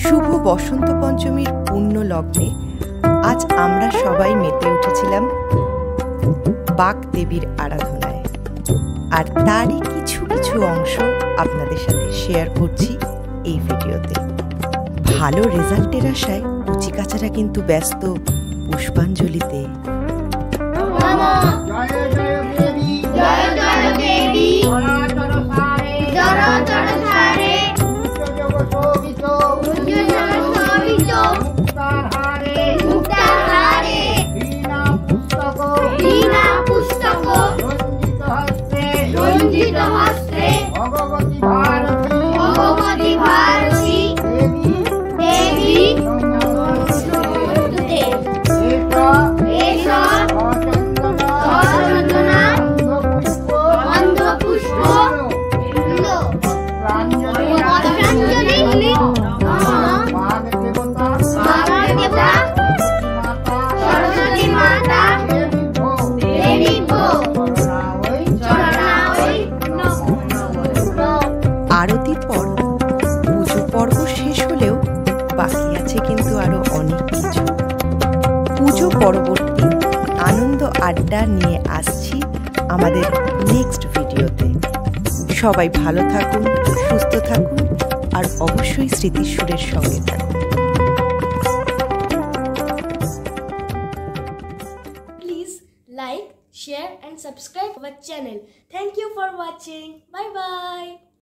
শুভ বসন্ত পঞ্চমীর পূর্ণ লগ্নে আজ আমরা সবাই মেতে উঠেছিলাম বাগ দেবীর আরাধনায়। আর তারই কিছু কিছু অংশ আপনাদের সাথে শেয়ার করছি এই ভিডিওতে। ভালো রেজাল্টের আশায় কচিকাচারা কিন্তু ব্যস্ত পুষ্পাঞ্জলিতে। ভগবতী ভারতী দেবী আরতির পর পুজো পর্ব শেষ হলেও বাকি আছে কিন্তু আরো অনেক কিছু। পুজো পরবর্তী আনন্দ আড্ডা নিয়ে আসছি আমাদের নেক্সট ভিডিওতে। সবাই ভালো থাকুন, সুস্থ থাকুন, আর অবশ্যই স্মৃতির সুরের সঙ্গে থাকুন। Please like, share and subscribe our channel. Thank you for watching. Bye bye.